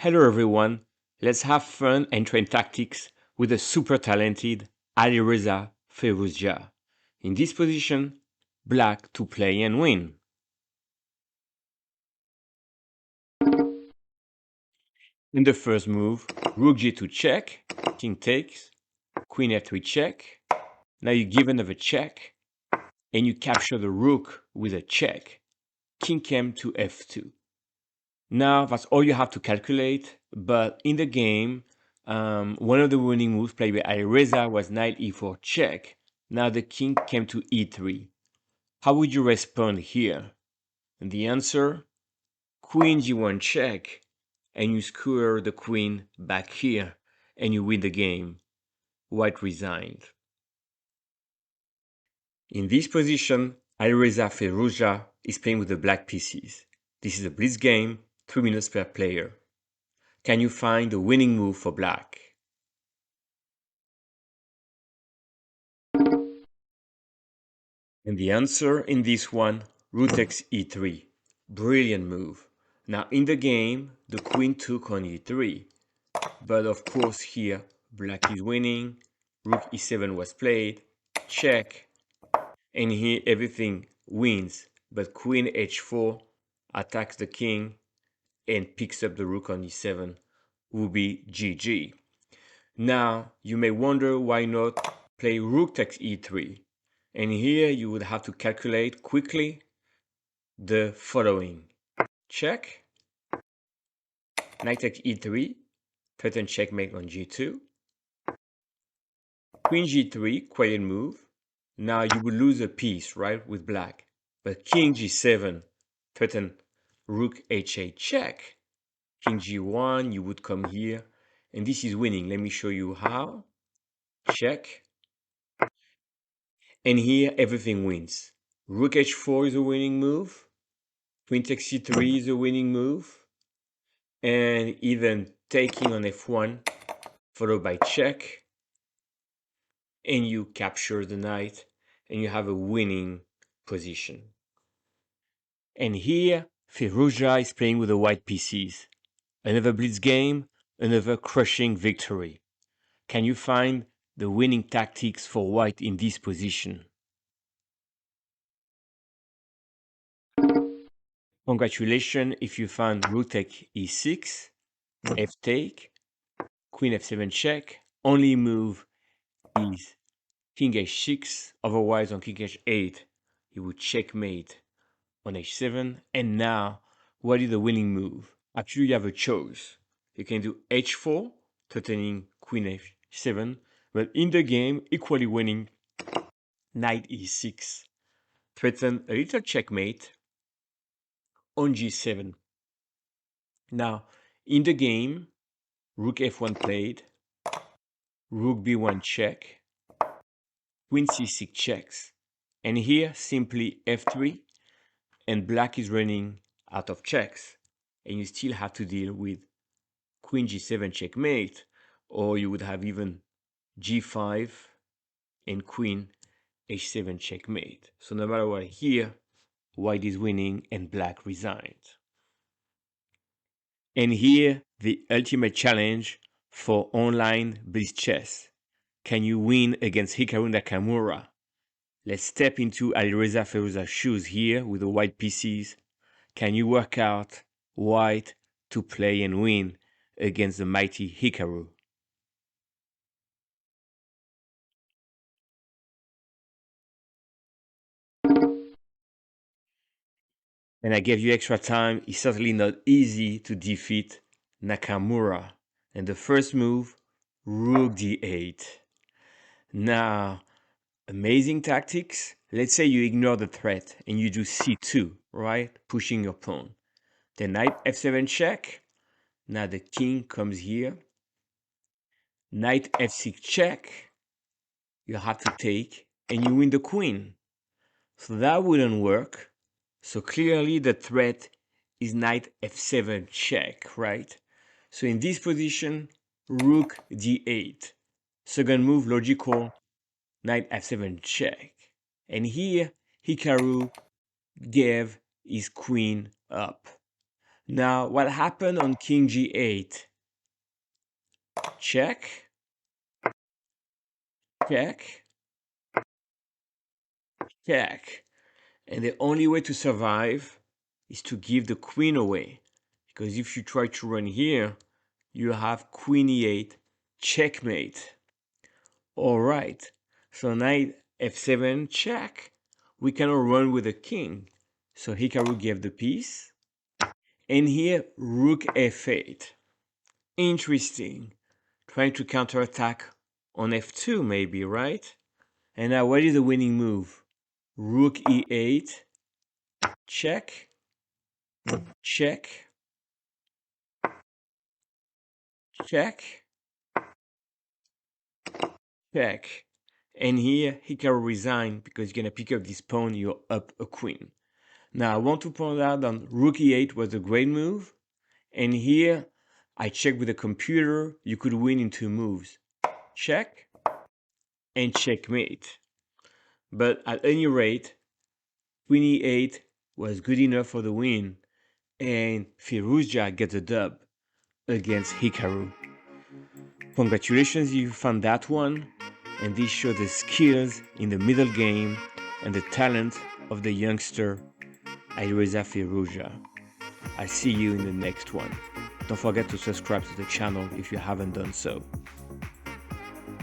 Hello everyone, let's have fun and train tactics with the super talented Alireza Firouzja. In this position, black to play and win. In the first move, rook g2 check, king takes, queen f3 check. Now you give another check, and you capture the rook with a check. King came to f2. Now that's all you have to calculate, but in the game, one of the winning moves played by Alireza was knight e4 check. Now the king came to e3. How would you respond here? And the answer, queen g1 check, and you skewer the queen back here, and you win the game. White resigned. In this position, Alireza Firouzja is playing with the black pieces. This is a blitz game, 3 minutes per player. Can you find the winning move for black? And the answer in this one, rook takes e3. Brilliant move. Now in the game, the queen took on e3. But of course here, black is winning. Rook e7 was played. Check. And here everything wins. But queen h4 attacks the king and picks up the rook on e7. Will be GG. Now you may wonder why not play rook takes e3. And here you would have to calculate quickly the following. Check. Knight takes e3. Threaten checkmate on g2. Queen g3, quiet move. Now you would lose a piece, right, with black. But king g7, threaten rook h8 check. King g1, you would come here. And this is winning. Let me show you how. Check. And here everything wins. Rook h4 is a winning move. Queen takes c3 is a winning move. And even taking on f1 followed by check. And you capture the knight and you have a winning position. And here Firouzja is playing with the white pieces. Another blitz game, another crushing victory. Can you find the winning tactics for white in this position? Congratulations if you found rook take e6, f take, queen f7 check. Only move is king h6, otherwise on king h8 you would checkmate on h7. And now, what is the winning move? Actually, you have a choice. You can do h4, threatening queen h7, but in the game, equally winning, knight e6, threaten a little checkmate on g7. Now, in the game, rook f1 played, rook b1 check, queen c6 checks, and here simply f3, and black is running out of checks, and you still have to deal with queen g7 checkmate, or you would have even g5 and queen h7 checkmate. So no matter what here, white is winning and black resigned. And here, the ultimate challenge for online Blitz chess. Can you win against Firouzja-Nakamura? Let's step into Alireza Firouzja's shoes here with the white pieces. Can you work out white to play and win against the mighty Hikaru? And I gave you extra time. It's certainly not easy to defeat Nakamura. And the first move, rook d8. Now, amazing tactics. Let's say you ignore the threat and you do c2, right? Pushing your pawn. Then knight f7 check. Now the king comes here. Knight f6 check. You have to take and you win the queen. So that wouldn't work. So clearly the threat is knight f7 check, right? So in this position, rook d8. Second move, logical, knight f7 check. And here, Hikaru gave his queen up. Now, what happened on king g8? Check, check, check. And the only way to survive is to give the queen away. Because if you try to run here, you have queen e8, checkmate. All right, so knight f7, check. We cannot run with the king. So Hikaru gave the piece. And here, rook f8. Interesting. Trying to counterattack on f2 maybe, right? And now what is the winning move? Rook e8, check, check, check, check. And here Hikaru resign because you're gonna pick up this pawn, you're up a queen. Now I want to point out that rook e8 was a great move. And here I checked with the computer, you could win in 2 moves. Check and checkmate. But at any rate, queen e8 was good enough for the win. And Firouzja gets a dub against Hikaru. Congratulations, you found that one, and this shows the skills in the middle game and the talent of the youngster Alireza Firouzja. I'll see you in the next one. Don't forget to subscribe to the channel if you haven't done so.